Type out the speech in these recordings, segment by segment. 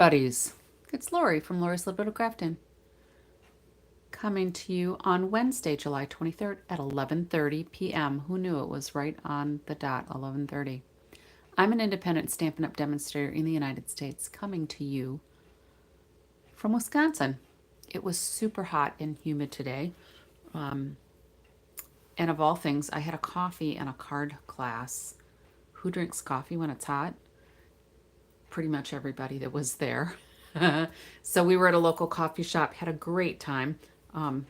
Buddies. It's Lori from Lori's Little Bit of Craftin, coming to you on Wednesday, July 23rd at 11:30 p.m. Who knew it was right on the dot, 11:30. I'm an independent Stampin' Up! Demonstrator in the United States, coming to you from Wisconsin. It was super hot and humid today. Um, and of all things, I had a coffee and a card class. Who drinks coffee when it's hot? Pretty much everybody that was there. So we were at a local coffee shop, had a great time. Um,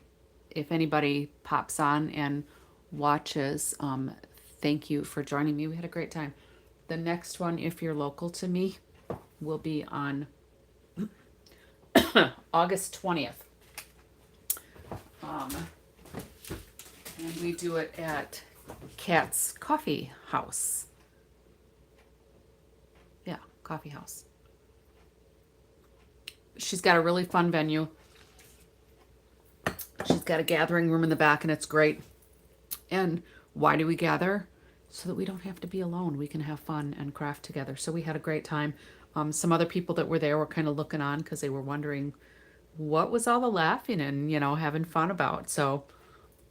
if anybody pops on and watches, thank you for joining me. We had a great time. The next one, if you're local to me, will be on August 20th. Um, and we do it at Cat's Coffee House. Yeah, coffee house. She's got a really fun venue. She's got a gathering room in the back, and it's great. And why do we gather? So that we don't have to be alone. We can have fun and craft together. So we had a great time. Some other people that were there were kind of looking on because they were wondering what was all the laughing and, having fun about. So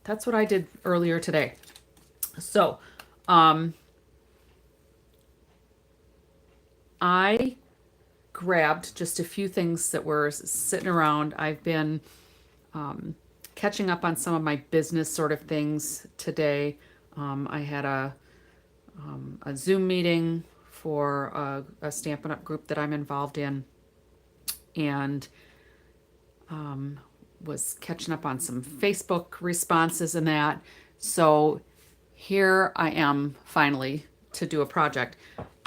that's what I did earlier today. So I grabbed just a few things that were sitting around. I've been catching up on some of my business sort of things today. I had a Zoom meeting for a Stampin' Up! Group that I'm involved in, and was catching up on some Facebook responses and that. So here I am finally to do a project.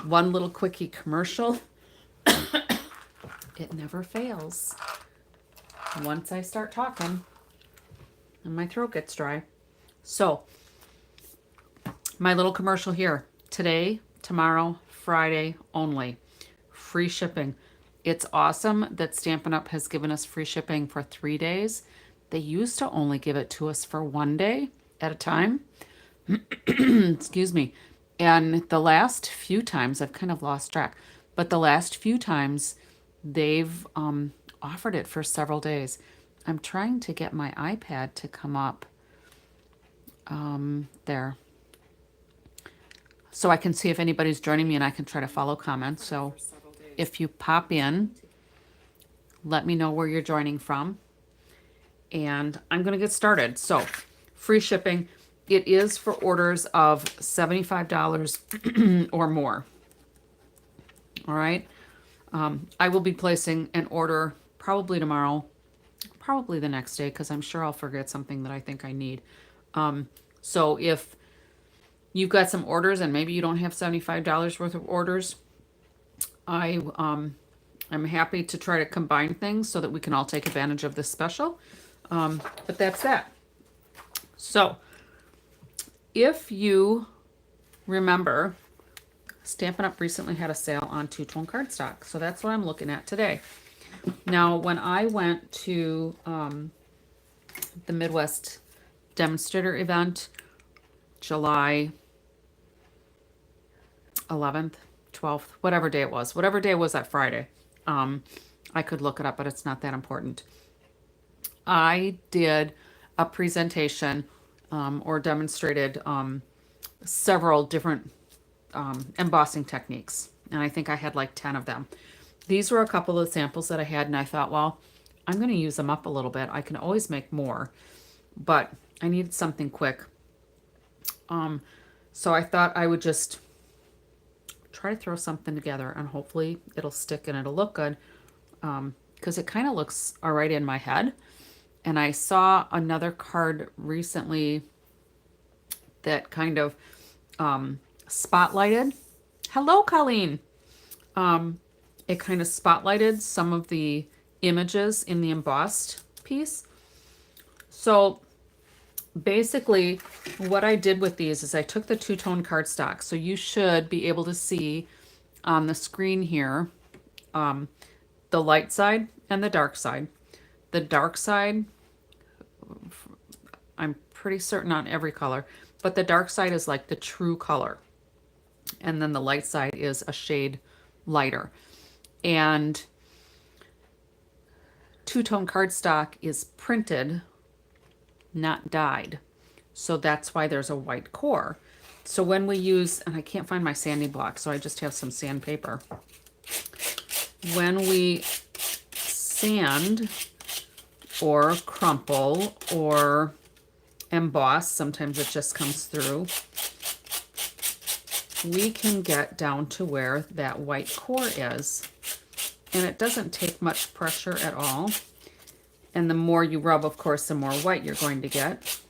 One little quickie commercial. It never fails. Once I start talking and my throat gets dry. So my little commercial here. Today, tomorrow, Friday only. Free shipping. It's awesome that Stampin' Up! Has given us free shipping for 3 days. They used to only give it to us for 1 day at a time. Excuse me. And the last few times, I've kind of lost track, but the last few times they've offered it for several days. I'm trying to get my iPad to come up there so I can see if anybody's joining me and I can try to follow comments. So if you pop in, let me know where you're joining from. And I'm going to get started. So free shipping. It is for orders of $75 or more. All right. I will be placing an order probably tomorrow, probably the next day, because I'm sure I'll forget something that I think I need. So if you've got some orders and maybe you don't have $75 worth of orders, I'm happy to try to combine things so that we can all take advantage of this special. But that's that. So if you remember, Stampin' Up! Recently had a sale on two-tone cardstock. So that's what I'm looking at today. Now, when I went to the Midwest Demonstrator event, July 11th, 12th, whatever day it was that Friday, I could look it up, but it's not that important. I did a presentation or demonstrated several different embossing techniques, and I think I had like 10 of them. These were a couple of samples that I had, and I thought, well, I'm going to use them up a little bit. I can always make more, but I needed something quick. So I thought I would just try to throw something together, and hopefully it'll stick and it'll look good, because it kind of looks all right in my head. And I saw another card recently that kind of spotlighted. Hello, Colleen. It kind of spotlighted some of the images in the embossed piece. So basically what I did with these is I took the two-tone cardstock. So you should be able to see on the screen here the light side and the dark side. The dark side, I'm pretty certain on every color, but the dark side is like the true color. And then the light side is a shade lighter. And two-tone cardstock is printed, not dyed. So that's why there's a white core. So when we use, and I can't find my sanding block, so I just have some sandpaper. When we sand or crumple or emboss, sometimes it just comes through, we can get down to where that white core is. And it doesn't take much pressure at all. And the more you rub, of course, the more white you're going to get.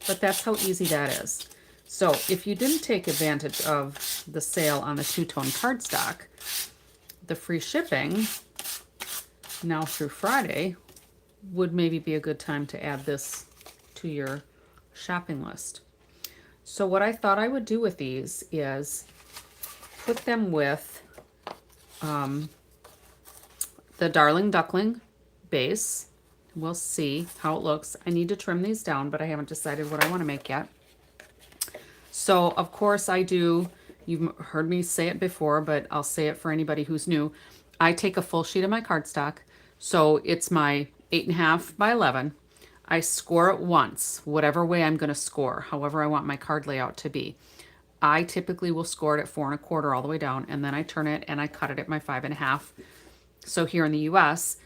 But that's how easy that is. So if you didn't take advantage of the sale on the two-tone cardstock, the free shipping now through Friday would maybe be a good time to add this to your shopping list. So what I thought I would do with these is put them with the Darling Duckling base. We'll see how it looks. I need to trim these down, but I haven't decided what I want to make yet. So of course I do, you've heard me say it before, but I'll say it for anybody who's new. I take a full sheet of my cardstock. So it's my 8.5 by 11. I score it once, whatever way I'm going to score, however I want my card layout to be. I typically will score it at 4 1/4 all the way down, and then I turn it and I cut it at my 5.5. So here in the US,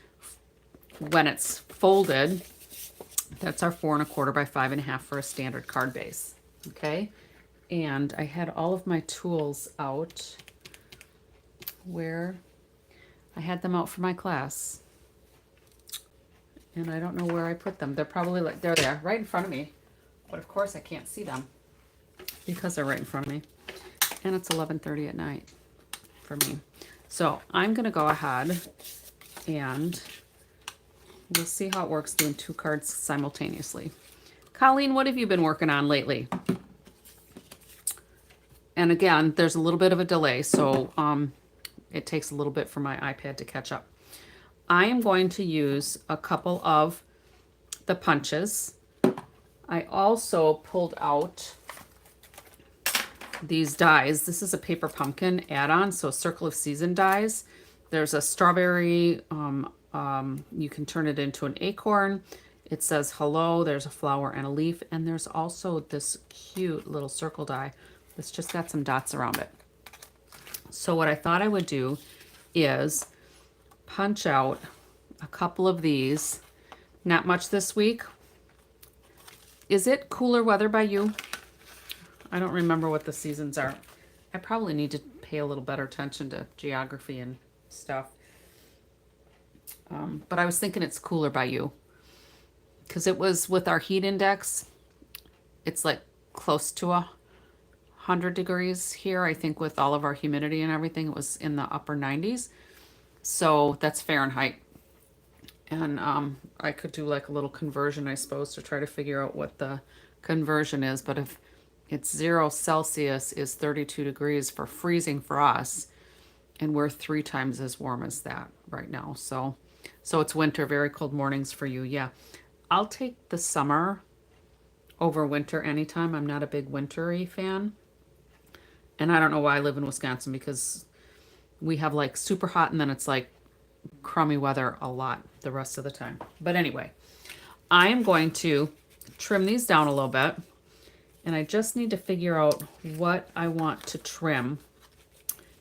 when it's folded, that's our 4 1/4 by 5.5 for a standard card base. Okay. And I had all of my tools out where I had them out for my class. And I don't know where I put them. They're probably like, they're there, right in front of me. But of course I can't see them because they're right in front of me. And it's 11:30 at night for me. So I'm going to go ahead and we'll see how it works doing 2 cards simultaneously. Colleen, what have you been working on lately? And again, there's a little bit of a delay, so it takes a little bit for my iPad to catch up. I am going to use a couple of the punches. I also pulled out these dies. This is a paper pumpkin add-on, so Circle of Season dies. There's a strawberry, you can turn it into an acorn. It says hello, there's a flower and a leaf, and there's also this cute little circle die that's just got some dots around it. So what I thought I would do is punch out a couple of these. Not much this week. Is it cooler weather by you? I don't remember what the seasons are. I probably need to pay a little better attention to geography and stuff. But I was thinking it's cooler by you. Because it was with our heat index, it's like close to 100 degrees here. I think with all of our humidity and everything, it was in the upper 90s. So that's Fahrenheit. And I could do like a little conversion, I suppose, to try to figure out what the conversion is. But if it's 0 Celsius is 32 degrees for freezing for us, and we're 3 times as warm as that right now. So it's winter, very cold mornings for you. Yeah, I'll take the summer over winter anytime. I'm not a big wintry fan. And I don't know why I live in Wisconsin, because we have like super hot and then it's like crummy weather a lot the rest of the time. But anyway, I am going to trim these down a little bit, and I just need to figure out what I want to trim,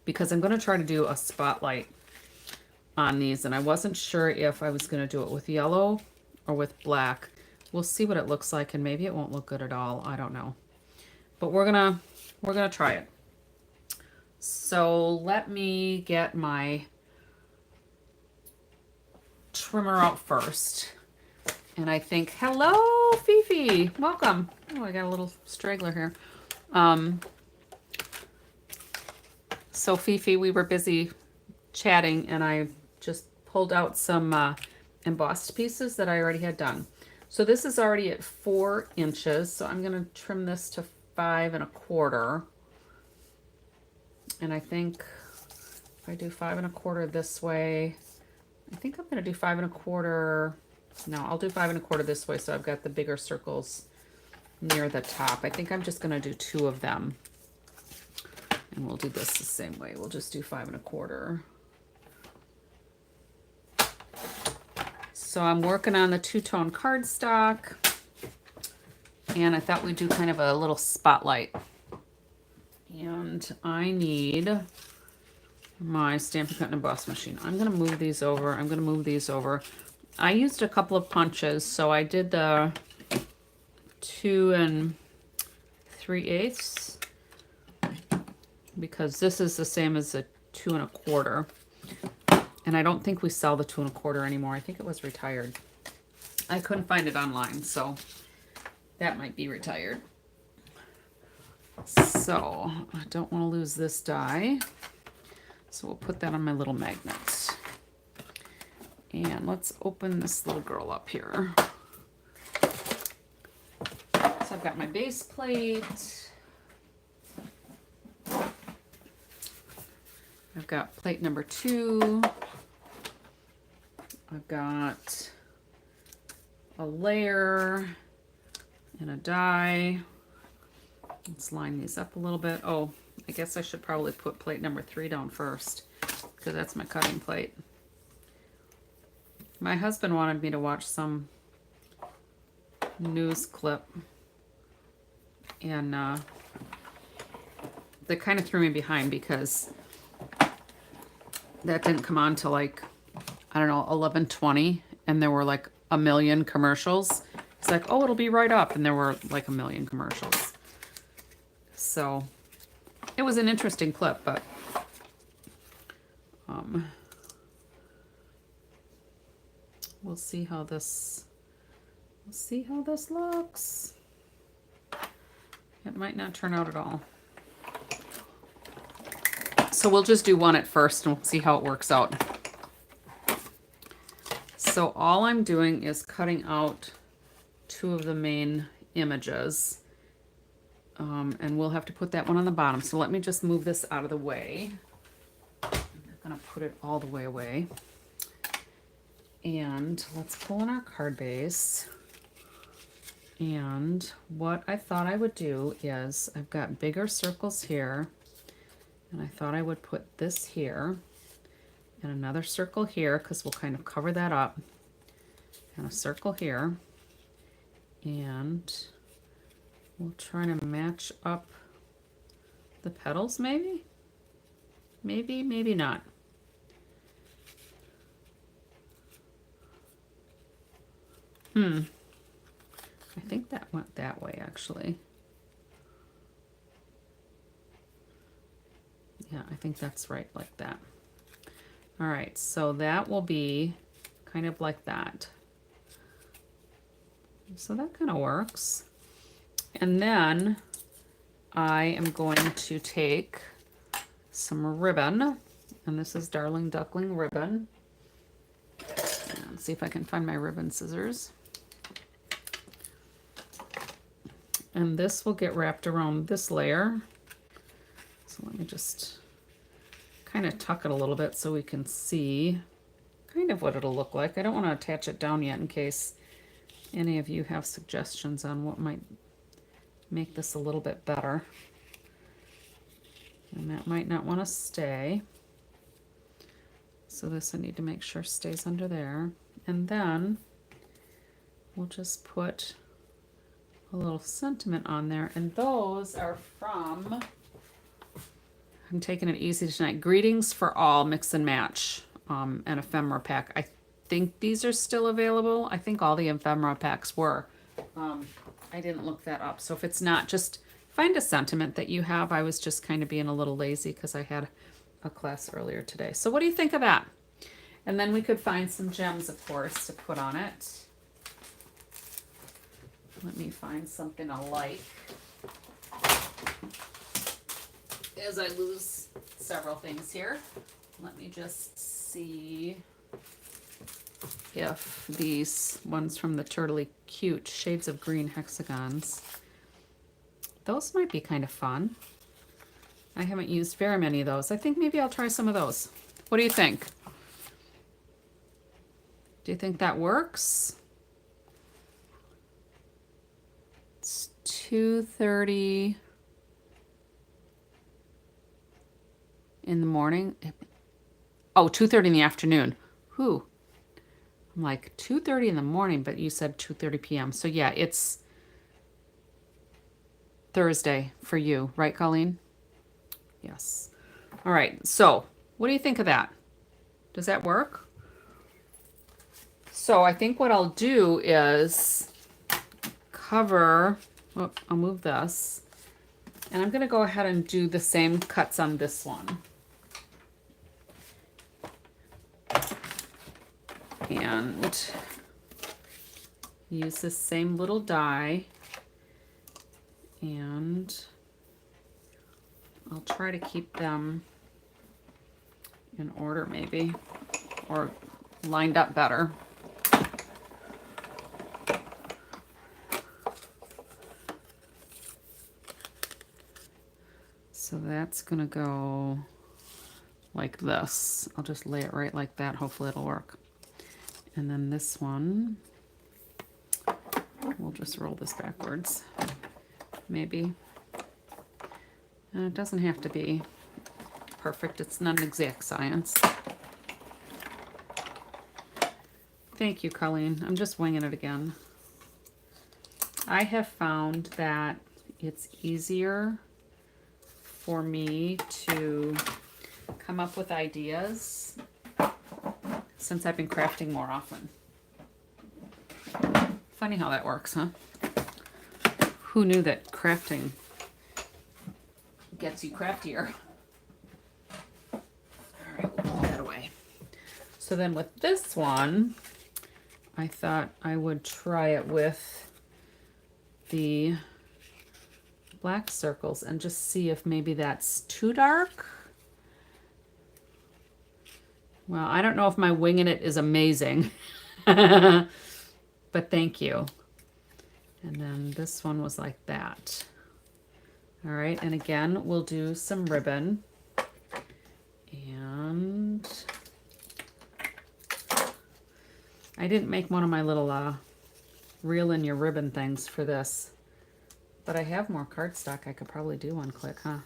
because I'm going to try to do a spotlight on these, and I wasn't sure if I was going to do it with yellow or with black. We'll see what it looks like, and maybe it won't look good at all. I don't know. But we're going to try it. So let me get my trimmer out first. And I think, hello, Fifi, welcome. Oh, I got a little straggler here. So Fifi, we were busy chatting, and I just pulled out some embossed pieces that I already had done. So this is already at 4 inches. So I'm going to trim this to 5 1/4. And I think if I do 5 1/4 this way, I think I'm going to do 5 1/4. No, I'll do 5 1/4 this way, so I've got the bigger circles near the top. I think I'm just going to do 2 of them. And we'll do this the same way. We'll just do 5 1/4. So I'm working on the two-tone cardstock, and I thought we'd do kind of a little spotlight. And I need my Stampin' Cut and Emboss machine. I'm gonna move these over. I'm gonna move these over. I used a couple of punches, so I did the 2 3/8 because this is the same as the 2 1/4. And I don't think we sell the 2 1/4 anymore. I think it was retired. I couldn't find it online, so that might be retired. So I don't want to lose this die. So we'll put that on my little magnets. And let's open this little girl up here. So I've got my base plate. I've got plate number 2. I've got a layer and a die. Let's line these up a little bit. Oh, I guess I should probably put plate number 3 down first because that's my cutting plate. My husband wanted me to watch some news clip, and that kind of threw me behind because that didn't come on till like, I don't know, 11:20, and there were like a million commercials. It's like, oh, it'll be right up, and there were like a million commercials. So it was an interesting clip, but we'll see how this looks. It might not turn out at all. So we'll just do one at first and we'll see how it works out. So all I'm doing is cutting out 2 of the main images. And we'll have to put that one on the bottom. So let me just move this out of the way. I'm gonna put it all the way away. And let's pull in our card base. And what I thought I would do is I've got bigger circles here, and I thought I would put this here and another circle here because we'll kind of cover that up, and a circle here, and we'll try to match up the petals maybe, maybe not. I think that went that way, actually. Yeah, I think that's right, like that. All right, so that will be kind of like that. So that kind of works. And then I am going to take some ribbon, and this is Darling Duckling ribbon. And see if I can find my ribbon scissors. And this will get wrapped around this layer. So let me just kind of tuck it a little bit so we can see kind of what it'll look like. I don't want to attach it down yet in case any of you have suggestions on what might make this a little bit better. And that might not want to stay. So this I need to make sure stays under there. And then we'll just put a little sentiment on there, and those are from, I'm taking it easy tonight, Greetings for All Mix and Match, an ephemera pack. I think these are still available. I think all the ephemera packs were. I didn't look that up, so if it's not, just find a sentiment that you have. I was just kind of being a little lazy because I had a class earlier today. So what do you think of that? And then we could find some gems, of course, to put on it. Let me find something I like as I lose several things here. Let me just see if these ones from the Turtley Cute Shades of Green Hexagons, those might be kind of fun. I haven't used very many of those. I think maybe I'll try some of those. What do you think? Do you think that works? 2:30 in the morning. Oh, 2:30 in the afternoon. Whew. I'm like 2:30 in the morning, but you said 2:30 p.m. So yeah, it's Thursday for you, right, Colleen? Yes. All right. So what do you think of that? Does that work? So I think what I'll do is cover, oh, I'll move this, and I'm going to go ahead and do the same cuts on this one. And use this same little die, and I'll try to keep them in order maybe, or lined up better. So that's gonna go like this. I'll just lay it right like that. Hopefully it'll work. And then this one, we'll just roll this backwards, maybe. And it doesn't have to be perfect. It's not an exact science. Thank you, Colleen. I'm just winging it again. I have found that it's easier for me to come up with ideas since I've been crafting more often. Funny how that works, huh? Who knew that crafting gets you craftier? All right, we'll put that away. So then with this one, I thought I would try it with the black circles and just see if maybe that's too dark. Well, I don't know if my winging it is amazing, but thank you. And then this one was like that. All right, and again, we'll do some ribbon. And I didn't make one of my little reel in your ribbon things for this, but I have more cardstock. I could probably do one quick, huh?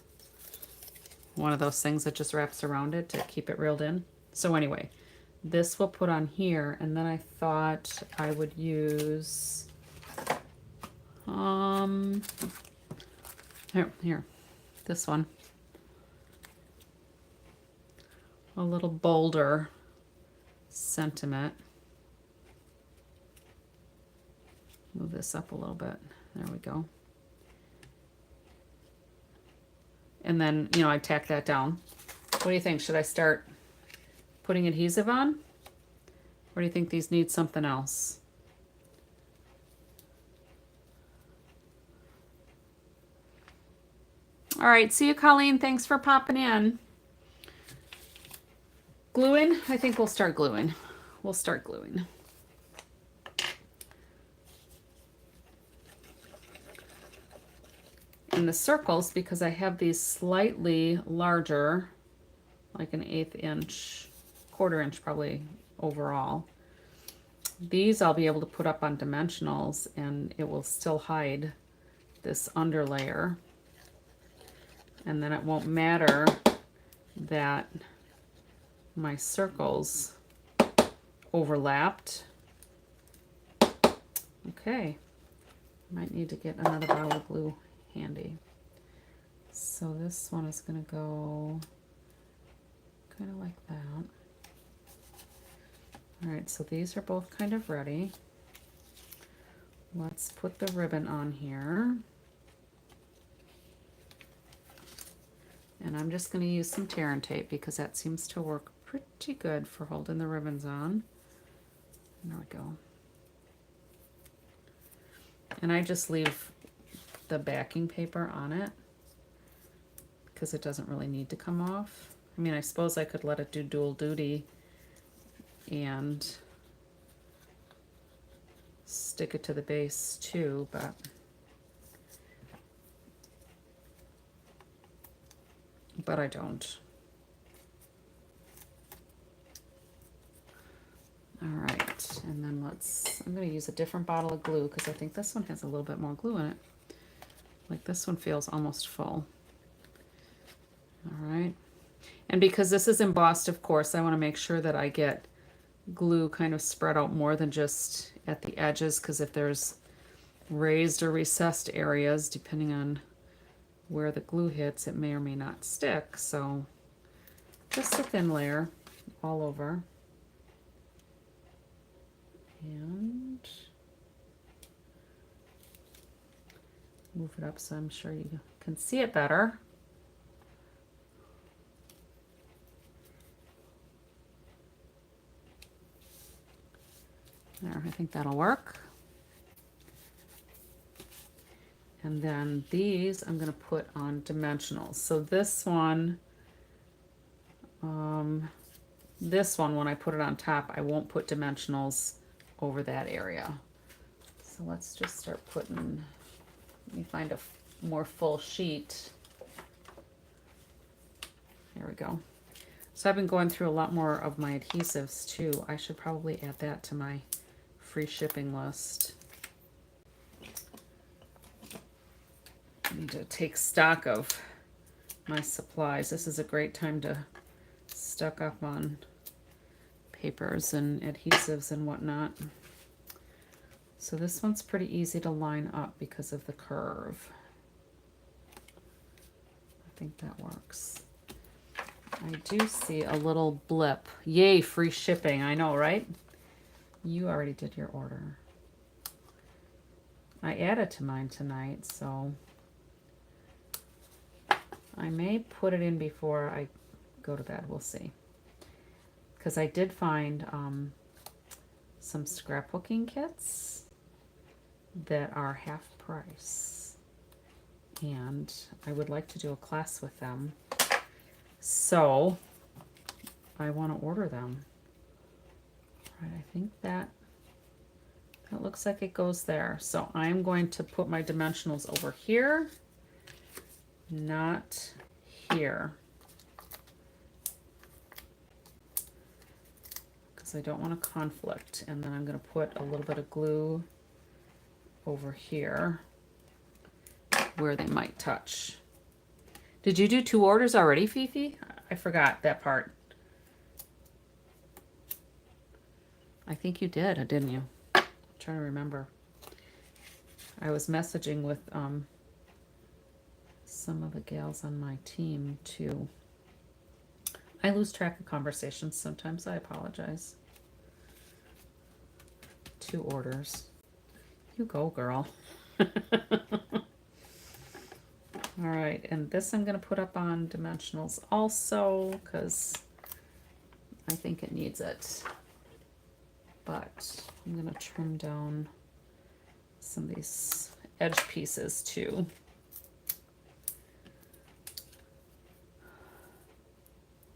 One of those things that just wraps around it to keep it reeled in. So anyway, this we'll put on here, and then I thought I would use here, this one. A little bolder sentiment. Move this up a little bit. There we go. And then, you know, I tack that down. What do you think? Should I start putting adhesive on? Or do you think these need something else? All right, see you, Colleen. Thanks for popping in. Gluing? I think we'll start gluing. We'll start gluing. And the circles, because I have these slightly larger, like an 1/8 inch, 1/4 inch probably overall. These I'll be able to put up on dimensionals and it will still hide this under layer. And then it won't matter that my circles overlapped. Okay, might need to get another bottle of glue handy. So this one is going to go kind of like that. All right, so these are both kind of ready. Let's put the ribbon on here. And I'm just going to use some tear and tape because that seems to work pretty good for holding the ribbons on. There we go. And I just leave the backing paper on it because it doesn't really need to come off. I mean, I suppose I could let it do dual duty and stick it to the base too, but I don't. All right, and then I'm going to use a different bottle of glue because I think this one has a little bit more glue in it. Like this one feels almost full. All right, and because this is embossed, of course, I want to make sure that I get glue kind of spread out more than just at the edges, because if there's raised or recessed areas, depending on where the glue hits, it may or may not stick. So just a thin layer all over. And move it up so I'm sure you can see it better. There, I think that'll work. And then these I'm going to put on dimensionals. So this one, when I put it on top, I won't put dimensionals over that area. So let's just start putting, let me find a more full sheet. There we go. So I've been going through a lot more of my adhesives too. I should probably add that to my free shipping list. I need to take stock of my supplies. This is a great time to stock up on papers and adhesives and whatnot. So this one's pretty easy to line up because of the curve. I think that works. I do see a little blip. Yay, free shipping. I know, right? You already did your order. I added to mine tonight, so I may put it in before I go to bed. We'll see. Because I did find some scrapbooking kits that are half price. And I would like to do a class with them. So I want to order them. All right, I think that looks like it goes there. So I'm going to put my dimensionals over here, not here, because I don't want a conflict. And then I'm going to put a little bit of glue over here where they might touch. Did you do 2 orders already, Fifi? I forgot that part. I think you did, didn't you? I'm trying to remember. I was messaging with some of the gals on my team too. I lose track of conversations sometimes. I apologize. 2 orders. You go, girl. All right, and this I'm going to put up on dimensionals also because I think it needs it. But I'm going to trim down some of these edge pieces too.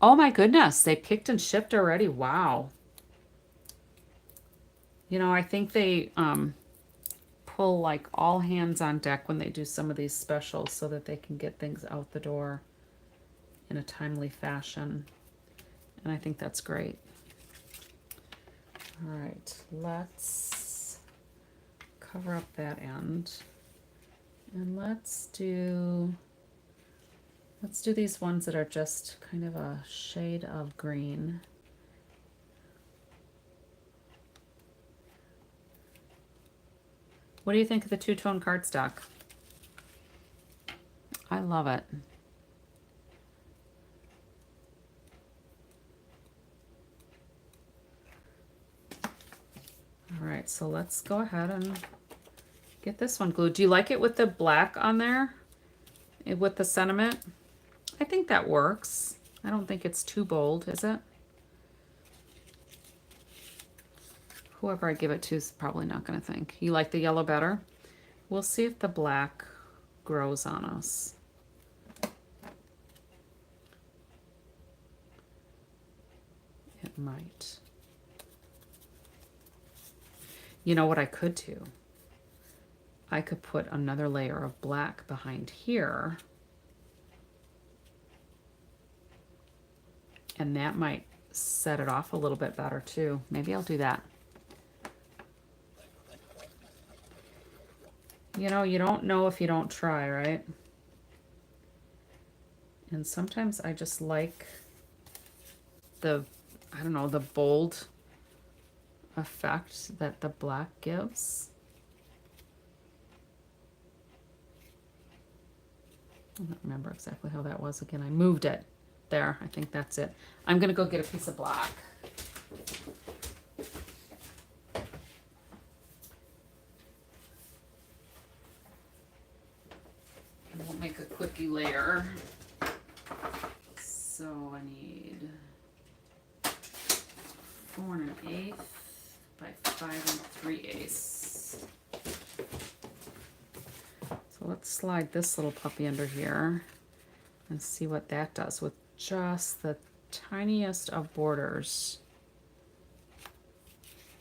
Oh my goodness, they picked and shipped already. Wow. You know, I think they pull like all hands on deck when they do some of these specials so that they can get things out the door in a timely fashion. And I think that's great. All right, let's cover up that end. And let's do these ones that are just kind of a shade of green. What do you think of the 2-tone cardstock? I love it. All right, so let's go ahead and get this one glued. Do you like it with the black on there? With the sentiment? I think that works. I don't think it's too bold, is it? Whoever I give it to is probably not going to think. You like the yellow better? We'll see if the black grows on us. It might. You know what I could do? I could put another layer of black behind here. And that might set it off a little bit better too. Maybe I'll do that. You know, you don't know if you don't try, right? And sometimes I just like the, I don't know, the bold effect that the black gives. I don't remember exactly how that was again. I moved it. There, I think that's it. I'm gonna go get a piece of black. And we'll make a quickie layer. So I need 4 1/8 by 5 3/8. So let's slide this little puppy under here and see what that does with just the tiniest of borders.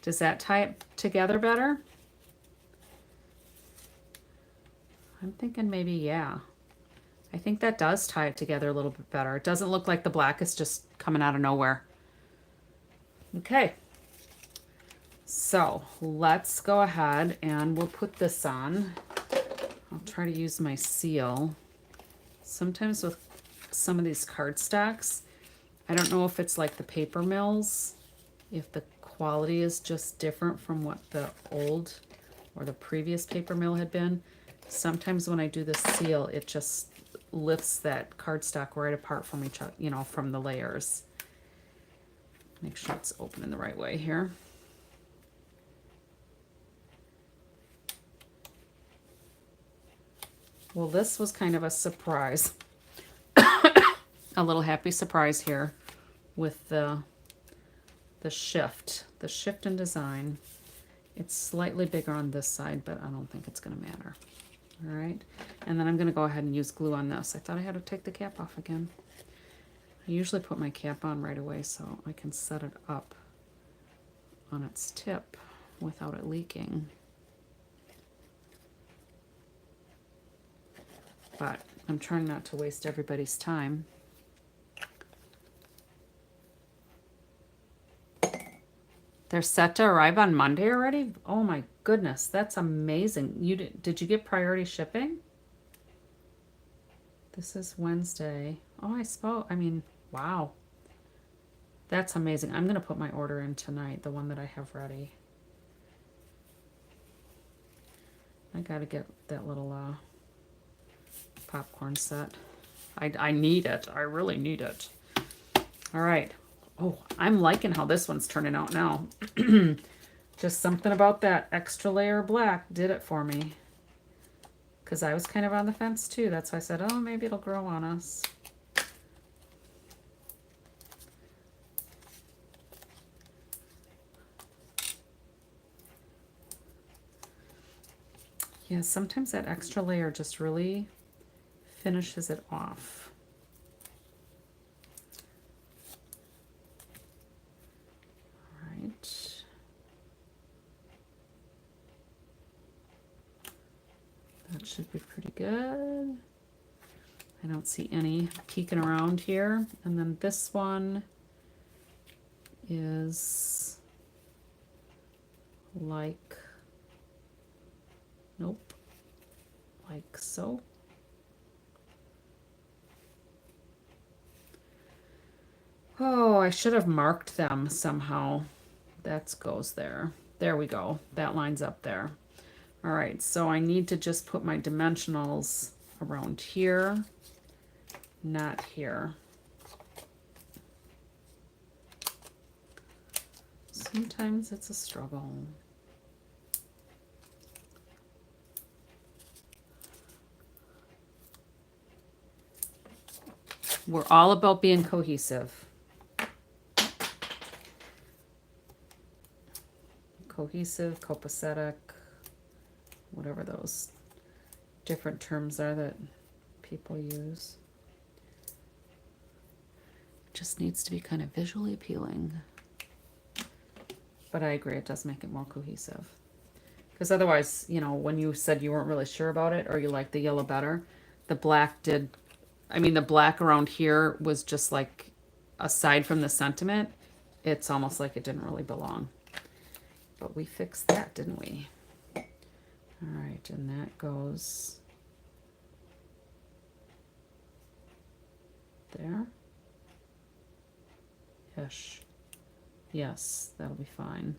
Does that tie it together better? I'm thinking maybe, yeah. I think that does tie it together a little bit better. It doesn't look like the black is just coming out of nowhere. Okay. So let's go ahead and we'll put this on. I'll try to use my seal. Sometimes with some of these cardstocks, I don't know if it's like the paper mills, if the quality is just different from what the old or the previous paper mill had been. Sometimes when I do the seal, it just lifts that cardstock right apart from each other, you know, from the layers. Make sure it's open in the right way here. Well, this was kind of a surprise. A little happy surprise here with the shift in design. It's slightly bigger on this side, but I don't think it's going to matter. All right, and then I'm going to go ahead and use glue on this. I thought I had to take the cap off again. I usually put my cap on right away so I can set it up on its tip without it leaking. But I'm trying not to waste everybody's time. They're set to arrive on Monday already? Oh my goodness, that's amazing. Did you get priority shipping? This is Wednesday. Oh, I mean, wow. That's amazing. I'm gonna put my order in tonight, the one that I have ready. I gotta get that little popcorn set. I need it. I really need it. All right. Oh, I'm liking how this one's turning out now. Just something about that extra layer of black did it for me. Because I was kind of on the fence too. That's why I said, oh, maybe it'll grow on us. Yeah, sometimes that extra layer just really finishes it off. That should be pretty good. I don't see any peeking around here. And then this one is like, nope, like so. Oh, I should have marked them somehow. That goes there. There we go. That lines up there. All right, so I need to just put my dimensionals around here, not here. Sometimes it's a struggle. We're all about being cohesive. Cohesive, copacetic, whatever those different terms are that people use. It just needs to be kind of visually appealing. But I agree, it does make it more cohesive. Because otherwise, you know, when you said you weren't really sure about it or you liked the yellow better, the black did, I mean, the black around here was just like, aside from the sentiment, it's almost like it didn't really belong. But we fixed that, didn't we? All right, and that goes there. Ish. Yes, that'll be fine.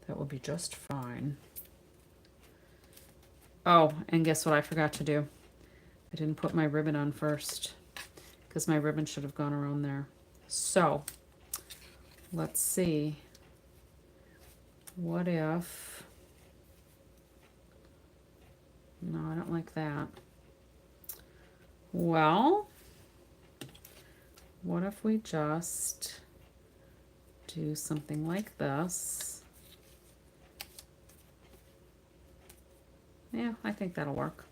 That will be just fine. Oh, and guess what I forgot to do? I didn't put my ribbon on first because my ribbon should have gone around there. So let's see. What if... No, I don't like that. Well, what if we just do something like this? Yeah, I think that'll work.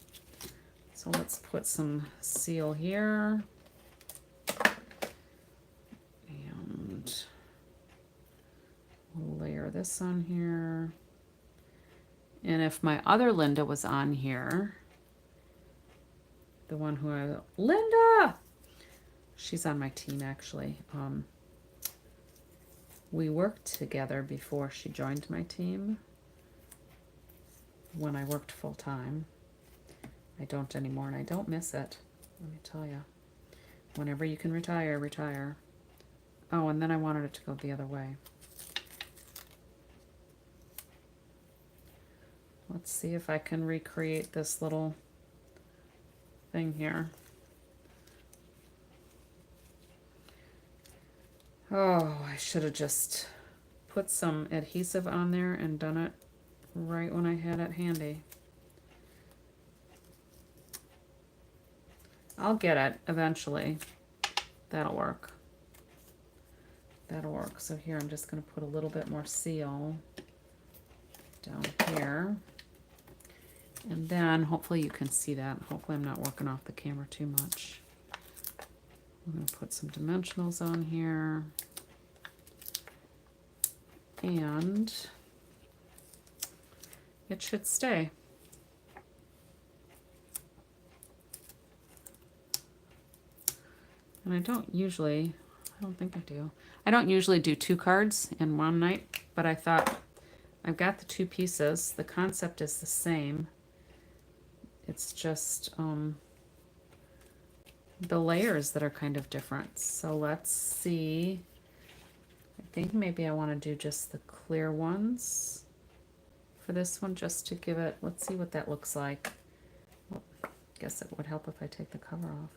So let's put some seal here. And we'll layer this on here. And if my other Linda was on here, the one who Linda! She's on my team, actually. We worked together before she joined my team when I worked full-time. I don't anymore, and I don't miss it. Let me tell you. Whenever you can retire, retire. Oh, and then I wanted it to go the other way. Let's see if I can recreate this little thing here. Oh, I should have just put some adhesive on there and done it right when I had it handy. I'll get it eventually. That'll work. That'll work. So here I'm just going to put a little bit more seal down here. And then hopefully you can see that. Hopefully I'm not working off the camera too much. I'm going to put some dimensionals on here. And it should stay. And I don't think I do. I don't usually do 2 cards in one night, but I thought I've got the 2 pieces. The concept is the same. It's just the layers that are kind of different. So let's see. I think maybe I want to do just the clear ones for this one, just to give it, let's see what that looks like. Well, I guess it would help if I take the cover off.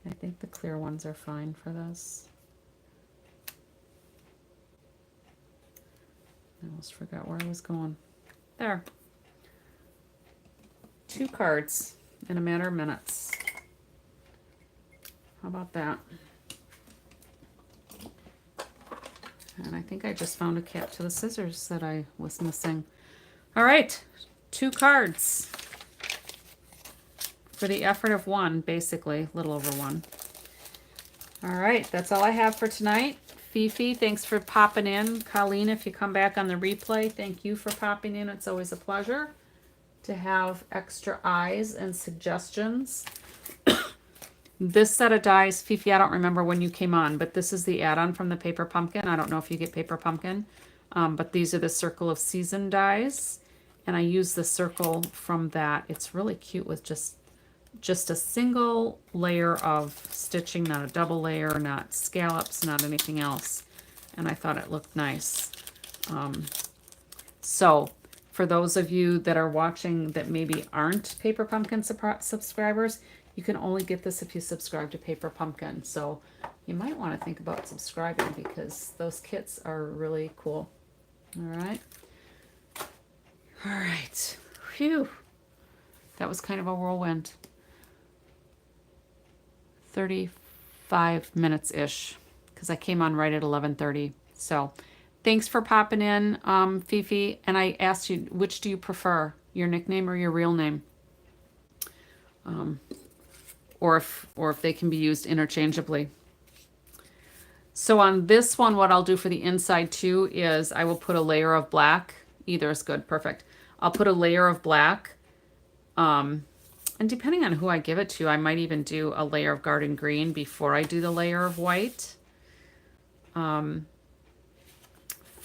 I think the clear ones are fine for this. I almost forgot where I was going. There. 2 cards in a matter of minutes. How about that? And I think I just found a cap to the scissors that I was missing. All right, 2 cards for the effort of 1, basically, a little over 1. All right, that's all I have for tonight. Fifi, thanks for popping in. Colleen, if you come back on the replay, thank you for popping in. It's always a pleasure to have extra eyes and suggestions. This set of dies, Fifi, I don't remember when you came on, but this is the add-on from the Paper Pumpkin. I don't know if you get Paper Pumpkin, but these are the Circle of Season dies, and I use the circle from that. It's really cute with just a single layer of stitching, not a double layer, not scallops, not anything else, and I thought it looked nice. So for those of you that are watching that maybe aren't Paper Pumpkin subscribers, you can only get this if you subscribe to Paper Pumpkin. So you might want to think about subscribing because those kits are really cool. All right. All right. Phew. That was kind of a whirlwind. 35 minutes-ish because I came on right at 11:30. So thanks for popping in, Fifi. And I asked you, which do you prefer, your nickname or your real name? Or if they can be used interchangeably. So on this one, what I'll do for the inside too is I will put a layer of black. Either is good, perfect. I'll put a layer of black. And depending on who I give it to, I might even do a layer of garden green before I do the layer of white for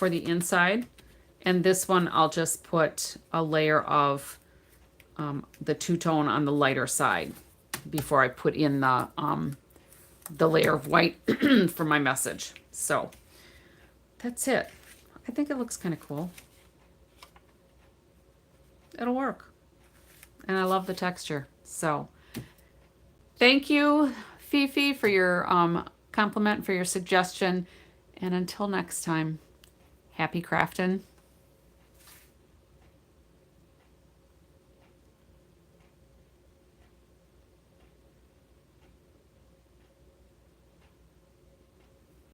the inside. And this one, I'll just put a layer of the two-tone on the lighter side before I put in the layer of white for my message. So that's it. I think it looks kind of cool. It'll work. And I love the texture. So thank you, Fifi, for your compliment, for your suggestion. And until next time, happy crafting.